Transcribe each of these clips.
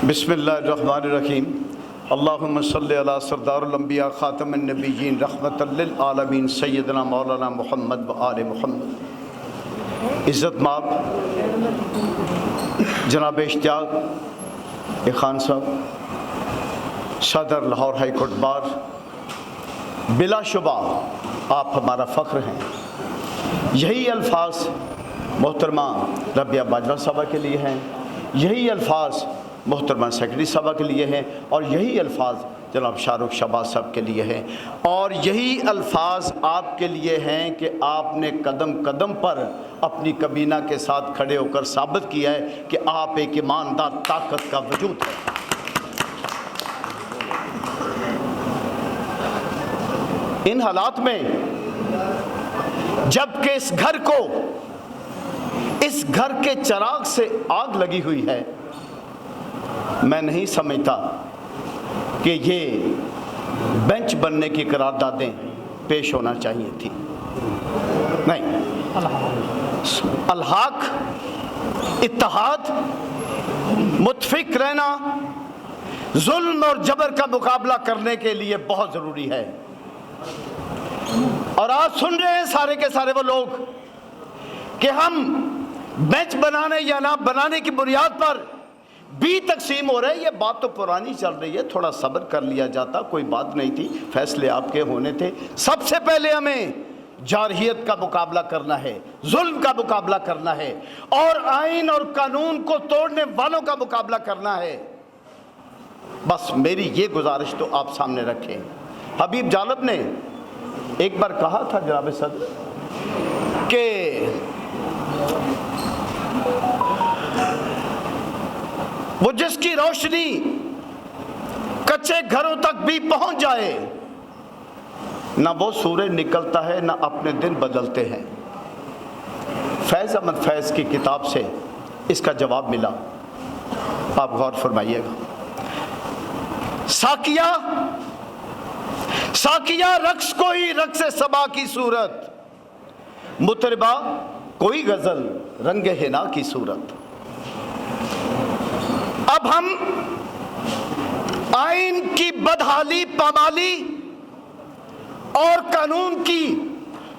बिस्मिल्लाहिर्रहमानिर्रहीम। अल्लाहुम्मा सल्लि अला सरदारुल अंबिया खातमुन नबिय्यीन रहमतल लिल आलमीन सय्यदना मौलाना मुहम्मद व आले मुहम्मद। इज़्ज़त माब जनाब इश्तियाक खान साहब, सदर लाहौर हाई कोर्ट बार, बिलाशुबा आप हमारा फ़ख्र हैं। यही अल्फाज मोहतरमा रबिया बाजवा साहबा के लिए हैं, यही अल्फाज मोहतरमा सेक्रेटरी साहबा के लिए हैं, और यही अल्फाज जनाब शाहरुख शहबाज साहब के लिए हैं, और यही अल्फाज आपके लिए हैं कि आपने कदम कदम पर अपनी कबीना के साथ खड़े होकर साबित किया है कि आप एक ईमानदार ताकत का वजूद है। इन हालात में जबकि इस घर के चिराग से आग लगी हुई है, मैं नहीं समझता कि ये बेंच बनने की करारदादें पेश होना चाहिए थी। नहीं, अलहाक, इत्तेहाद, मुत्फिक रहना, जुल्म और जबर का मुकाबला करने के लिए बहुत ज़रूरी है। और आज सुन रहे हैं सारे के सारे वो लोग कि हम बेंच बनाने या ना बनाने की बुनियाद पर भी तकसीम हो रहे हैं। ये बात तो पुरानी चल रही है, थोड़ा सब्र कर लिया जाता, कोई बात नहीं थी, फैसले आपके होने थे। सबसे पहले हमें जारहियत का मुकाबला करना है, जुल्म का मुकाबला करना है, और आइन और कानून को तोड़ने वालों का मुकाबला करना है। बस मेरी ये गुजारिश तो आप सामने रखें। हबीब जालब ने एक बार कहा था जनाब सदर कि वो जिसकी रोशनी कच्चे घरों तक भी पहुंच जाए, ना वो सूरज निकलता है ना अपने दिन बदलते हैं। फैज़ अहमद फैज़ की किताब से इसका जवाब मिला, आप गौर फरमाइएगा। साकिया रक्स कोई रक्स सबा की सूरत, मुतरबा कोई गजल रंग हिना की सूरत। अब हम आइन की बदहाली, पामाली और कानून की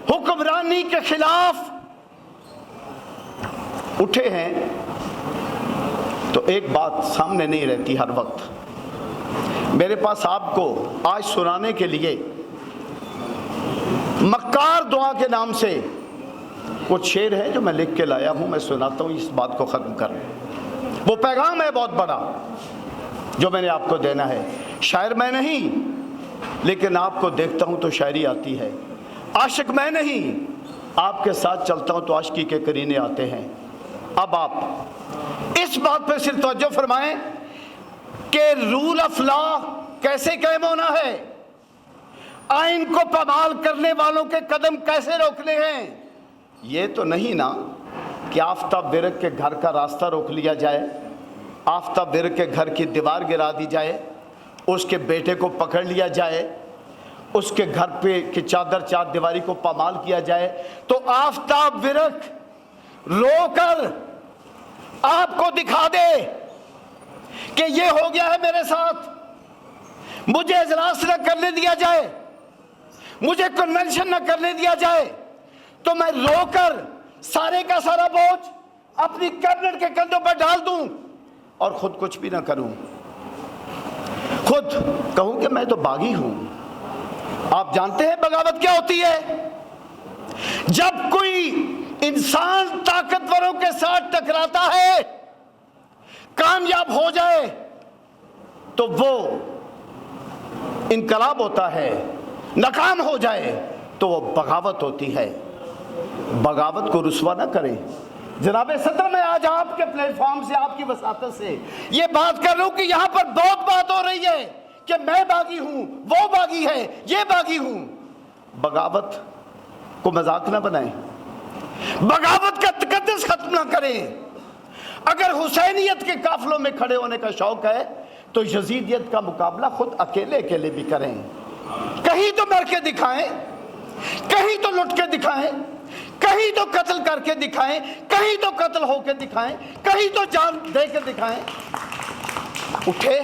हुक्मरानी के खिलाफ उठे हैं, तो एक बात सामने नहीं रहती हर वक्त। मेरे पास आपको आज सुनाने के लिए मक्कार दुआ के नाम से कुछ शेर है जो मैं लिख के लाया हूं, मैं सुनाता हूं, इस बात को ख़त्म कर। वो पैगाम है बहुत बड़ा जो मैंने आपको देना है। शायर मैं नहीं, लेकिन आपको देखता हूं तो शायरी आती है। आशिक मैं नहीं, आपके साथ चलता हूं तो आशिकी के करीने आते हैं। अब आप इस बात पर सिर्फ तवज्जो फरमाएं कि रूल ऑफ लॉ कैसे कायम होना है, आइन को पामाल करने वालों के कदम कैसे रोकने हैं। ये तो नहीं ना कि आफ्ताब विरक के घर का रास्ता रोक लिया जाए, आफ्ताब विरक के घर की दीवार गिरा दी जाए, उसके बेटे को पकड़ लिया जाए, उसके घर पे की चार दीवारी को पामाल किया जाए, तो आफ्ताब विरक रोकर आपको दिखा दे कि ये हो गया है मेरे साथ, मुझे इजलास न करने दिया जाए, मुझे कन्वेंशन न करने दिया जाए, तो मैं रोकर सारे का सारा बोझ अपनी कैबिनेट के कंधों पर डाल दूं और खुद कुछ भी ना करूं, खुद कहूं कि मैं तो बागी हूं। आप जानते हैं बगावत क्या होती है? जब कोई इंसान ताकतवरों के साथ टकराता है, कामयाब हो जाए, तो वो इनकलाब होता है, नाकाम हो जाए तो वो बगावत होती है। बगावत को रुस्वा ना करें। जनाब सदर, मैं आज आपके प्लेटफॉर्म से, आपकी वसातत से ये बात कर रहा हूं कि यहां पर बहुत बात हो रही है कि मैं बागी हूं, वो बागी है, ये बागी हूं। बगावत को मजाक ना बनाएं, बगावत का तकद्दुस खत्म ना करें। अगर हुसैनियत के काफिलों में खड़े होने का शौक है तो यजीदियत का मुकाबला खुद अकेले अकेले भी करें। कहीं तो मर के दिखाएं, कहीं तो लुट के दिखाएं, कहीं तो कत्ल करके दिखाएं, कहीं तो कत्ल होके दिखाएं, कहीं तो जान दे के दिखाएं। اٹھے,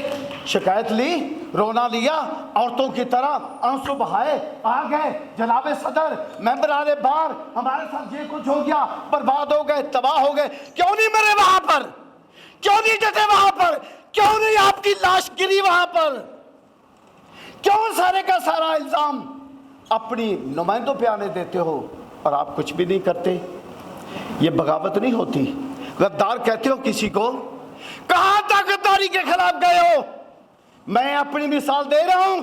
شکایت لی, رونا لیا, عورتوں کی طرح آنسو بہائے, آ گئے جناب صدر ممبران بار, ہمارے ساتھ یہ کچھ ہو گیا, برباد ہو گئے, تباہ ہو گئے. کیوں نہیں مرے وہاں پر, کیوں نہیں ڈٹے وہاں پر, کیوں نہیں آپ کی لاش گری وہاں پر, کیوں سارے کا سارا الزام اپنی نمائندوں پہ آنے دیتے ہو اور آپ کچھ بھی نہیں کرتے؟ یہ بغاوت نہیں ہوتی؟ غدار کہتے ہو کسی کو؟ کہاں تک غداری کے خلاف گئے ہو؟ میں اپنی مثال دے رہا ہوں.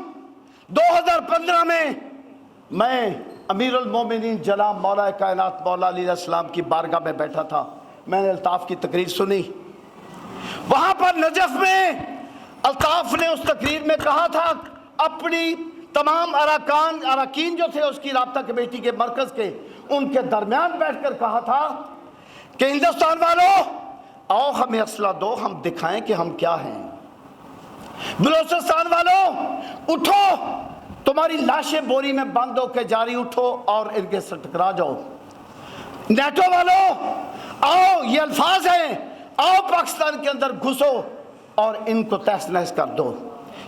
2015 میں امیر المومنین جناب مولا کائنات مولا علیہ السلام کی بارگاہ میں بیٹھا تھا. میں نے الطاف کی تقریر سنی. وہاں پر نجف میں الطاف نے اس تقریر میں کہا تھا, اپنی تمام اراکین جو تھے اس کی رابطہ کمیٹی کے مرکز کے, ان کے درمیان بیٹھ کر کہا تھا کہ ہندوستان والوں آؤ ہمیں اسلحہ دو, ہم دکھائیں کہ ہم کیا ہیں. بلوچستان والوں اٹھو, تمہاری لاشیں بوری میں بند ہو کے جاری اٹھو اور ان کے سے ٹکرا جاؤ. نیٹو والوں آؤ, یہ الفاظ ہیں, آؤ پاکستان کے اندر گھسو اور ان کو تہس نہس کر دو.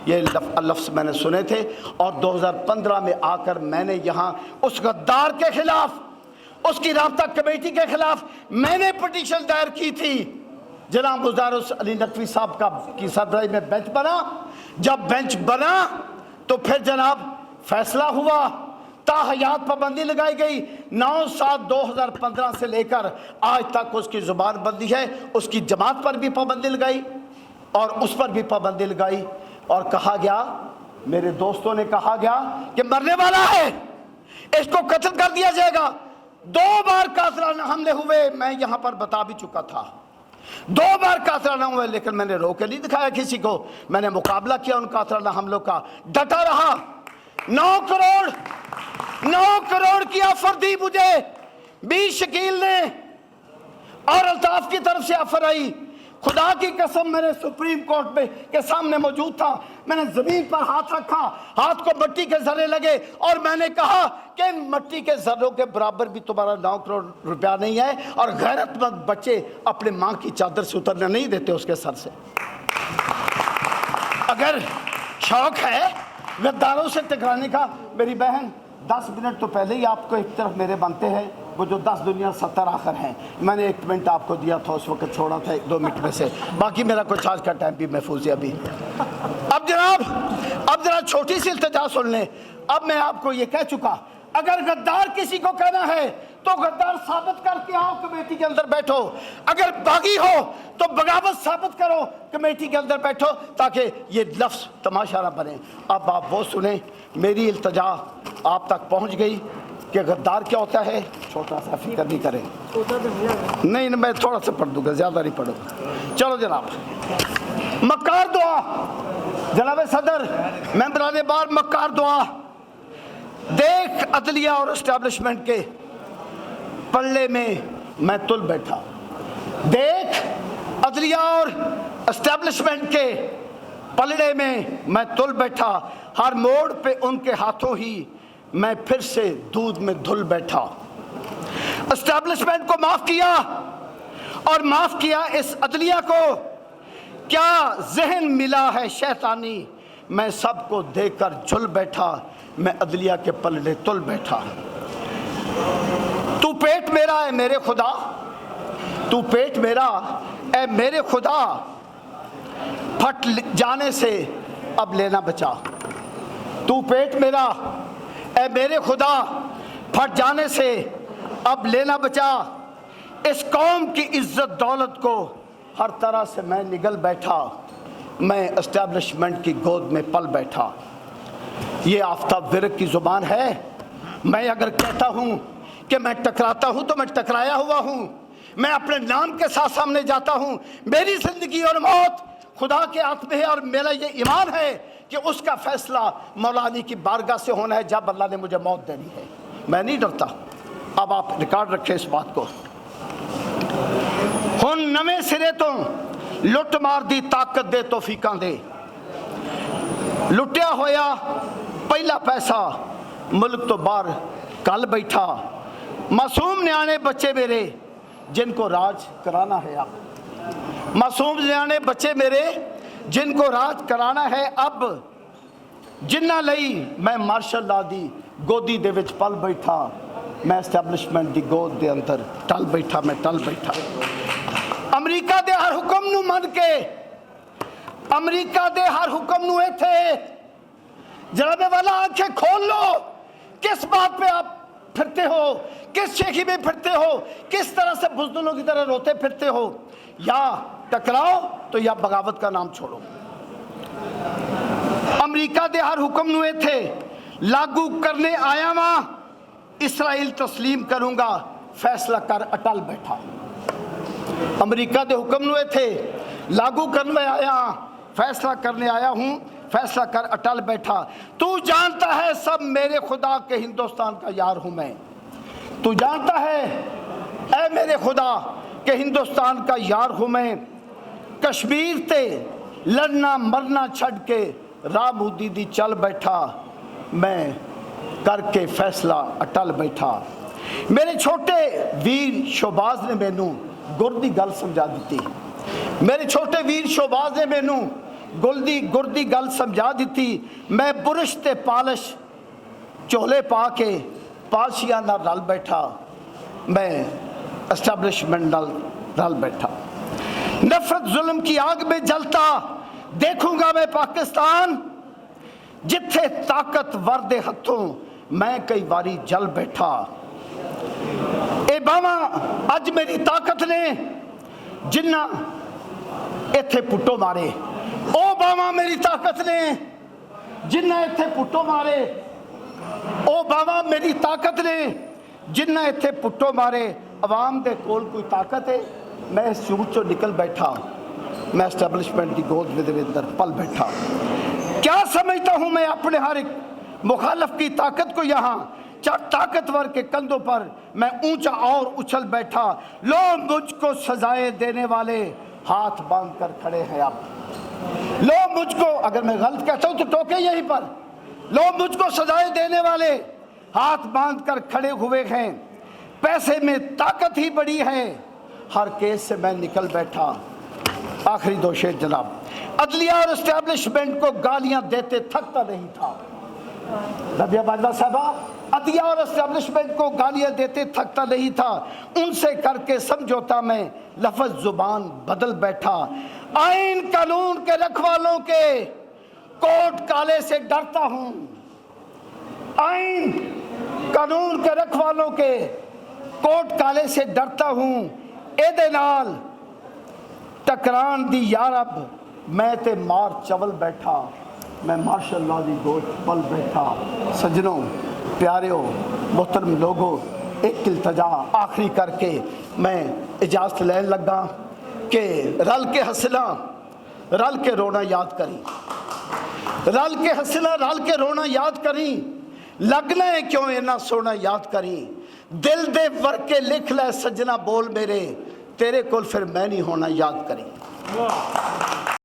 یہ لفظ میں نے سنے تھے, اور 2015 میں آ کر میں نے یہاں اس غدار کے خلاف, اس کی رابطہ کمیٹی کے خلاف میں نے پٹیشن دائر کی تھی. جناب مظاہر علی نقوی صاحب کی صدرائی میں بینچ بنا. جب بینچ بنا تو پھر جناب فیصلہ ہوا, تاحیات پابندی لگائی گئی. 9/7/2015 سے لے کر آج تک اس کی زبان بندی ہے. اس کی جماعت پر بھی پابندی لگائی اور اس پر بھی پابندی لگائی, اور کہا گیا, میرے دوستوں نے کہا گیا کہ مرنے والا ہے, اس کو قتل کر دیا جائے گا. 2 بار قاتلانہ حملے ہوئے, میں یہاں پر بتا بھی چکا تھا. 2 بار قاتلانہ ہوئے, لیکن میں نے رو کے نہیں دکھایا کسی کو. میں نے مقابلہ کیا ان قاتلانہ حملوں کا, ڈٹا رہا. 9 کروڑ کی آفر دی مجھے 20 شکیل نے, اور الطاف کی طرف سے آفر آئی. خدا کی قسم میں نے سپریم کورٹ میں کے سامنے موجود تھا, میں نے زمین پر ہاتھ رکھا, ہاتھ کو مٹی کے ذرے لگے, اور میں نے کہا کہ ان مٹی کے ذروں کے برابر بھی تمہارا 9 کروڑ روپیہ نہیں ہے, اور غیرت مند بچے اپنے ماں کی چادر سے اترنے نہیں دیتے اس کے سر سے. اگر شوق ہے غداروں سے ٹکرانے کا, میری بہن 10 منٹ تو پہلے ہی آپ کو ایک طرف میرے بنتے ہیں, وہ جو 10 دنیا 70 آخر ہیں. میں نے 1 منٹ آپ کو دیا تھا, اس وقت چھوڑا تھا 1-2 منٹ میں سے, باقی میرا کچھ آج کا ٹائم بھی محفوظ ہے ابھی. اب جناب, اب ذرا چھوٹی سی التجا سن لیں. اب میں آپ کو یہ کہہ چکا, اگر غدار کسی کو کہنا ہے تو غدار ثابت کر کے آؤ, کمیٹی کے اندر بیٹھو. اگر باغی ہو تو بغاوت ثابت کرو, کمیٹی کے اندر بیٹھو, تاکہ یہ لفظ تماشا نہ بنے. اب آپ وہ سنیں, میری التجا آپ تک پہنچ گئی کہ غدار کیا ہوتا ہے. چھوٹا سا فکر نہیں کریں, نہیں میں تھوڑا سا پڑھ دوں گا, زیادہ نہیں پڑھوں گا. چلو جناب, مکار دعا, جناب صدر ممبران بار مکار دعا. دیکھ عدلیہ اور اسٹیبلشمنٹ کے پلڑے میں میں تل بیٹھا, دیکھ عدلیہ اور اسٹیبلشمنٹ کے پلڑے میں میں تل بیٹھا. ہر موڑ پہ ان کے ہاتھوں ہی میں پھر سے دودھ میں دھل بیٹھا. اسٹیبلشمنٹ کو معاف کیا اور معاف کیا اس عدلیہ کو, کیا ذہن ملا ہے شیطانی, میں سب کو دیکھ کر جھل بیٹھا, میں عدلیہ کے پلڑے تل بیٹھا. تو پیٹ میرا ہے میرے خدا, تو پیٹ میرا اے میرے خدا, پھٹ جانے سے اب لینا بچا. تو پیٹ میرا اے میرے خدا, پھٹ جانے سے اب لینا بچا. اس قوم کی عزت دولت کو ہر طرح سے میں نگل بیٹھا, میں اسٹیبلشمنٹ کی گود میں پل بیٹھا. یہ آفتاب ورق کی زبان ہے. میں اگر کہتا ہوں کہ میں ٹکراتا ہوں تو میں ٹکرایا ہوا ہوں. میں اپنے نام کے ساتھ سامنے جاتا ہوں. میری زندگی اور موت خدا کے ہاتھ میں ہے, اور میرا یہ ایمان ہے کہ اس کا فیصلہ مولا علی کی بارگاہ سے ہونا ہے جب اللہ نے مجھے موت دینی ہے. میں نہیں ڈرتا. اب آپ ریکارڈ رکھیں اس بات کو. ہن نویں سرے تو لٹ مار دی طاقت دے توفیقاں دے, لٹیا ہویا پہلا پیسہ ملک تو باہر کل بیٹھا. معصوم نیانے بچے میرے جن کو راج کرانا ہے اب, معصوم نیانے بچے میرے जिनको राज कराना है अब, जिन्ना लई मैं मार्शल ला दी गोदी दे विच पल बैठा, मैं एस्टैबलिशमेंट दी गोद दे अंदर टल बैठा, मैं टल बैठा। अमरीका दे हर हुक्म नू मन के, अमरीका दे हर हुक्म नू इत्थे जनाबे वाला आंखें खोल लो, किस बात पे आप फिरते हो, किस शेखी में फिरते हो, किस तरह से बुज़दिलों की तरह रोते फिरते हो। या टकराओ तो या बगावत का नाम छोड़ो। अमरीका दे हर हुक्म नू इत्थे लागू करने आया वां, इसराइल तस्लीम करूंगा, फैसला कर अटल बैठा। अमरीका दे हुक्म नू इत्थे लागू करने आया, फैसला करने आया हूं, फैसला कर अटल बैठा। तू जानता है सब मेरे खुदा के हिंदुस्तान का यार हूं मैं, तू जानता है ऐ मेरे खुदा के हिंदुस्तान का यार हूं मैं। कश्मीर ते लड़ना मरना छड़ के राह मोदी दी चल बैठा, मैं करके फैसला अटल बैठा। मेरे छोटे वीर शोबाज ने मैनू गुर दी गल समझा दी, मेरे छोटे वीर शोबाज ने मैनू गुर दी गल समझा दी। मैं बुरश ते पालिश चोले पा के पाशियां नाल रल बैठा, मैं एस्टैब्लिशमेंट नाल रल बैठा। नफरत जुल्म की आग में जलता देखूंगा मैं पाकिस्तान, जिथे ताकतवर दे हथों मैं कई बारी जल बैठा। ए बावा अज मेरी ताकत ने जिन्ना इत्थे पुट्टो मारे, ओ बावा मेरी ताकत ने जिन्ना इत्थे पुट्टो मारे, ओ बावा मेरी ताकत ने जिन्ना इत्थे पुट्टो मारे। अवाम दे कोल कोई ताकत है, मैं इस झूठ चो निकल बैठा, मैं एस्टैब्लिशमेंट की गोद में अंदर पल बैठा। क्या समझता हूं मैं अपने हर एक मुखालफ की ताकत को, यहाँ ताकतवर के कंधों पर मैं ऊंचा और उछल बैठा। लोग मुझको सजाएं देने वाले हाथ बांध कर खड़े हैं अब, लोग मुझको, अगर मैं गलत कहता हूं तो टोके यहीं पर, लोग मुझको सजाएं देने वाले हाथ बांध कर खड़े हुए हैं। पैसे में ताकत ही बड़ी है, हर केस से मैं निकल बैठा। आखिरी दो शेर जनाब, अदलिया और एस्टैब्लिशमेंट को गालियां देते थकता नहीं था। रबिया बाजवा साहबा, अदलिया और एस्टैब्लिशमेंट को गालियां देते थकता नहीं था, उनसे करके समझौता मैं लफ्ज जुबान बदल बैठा। आइन कानून के रखवालों के कोट काले से डरता हूं, आइन कानून के रखवालों के कोट काले से डरता हूं। एदे नाल टकरान दी यार अब मैं ते मार चवल बैठा, मैं मार्शल लॉ दी गोद पल बैठा। सजनों प्यारियों मोहतरम लोगों, एक इल्तजा आखिरी करके मैं इजाज़त लेने लगा कि रल के हंसना रल के रोना याद करी, रल के हंसना रल के रोना याद करी, लगना है क्यों इन्ना सोना याद करी। दिल दे वर्के लिख ले सजना बोल मेरे, तेरे कोल फिर मैं नहीं होना याद करी।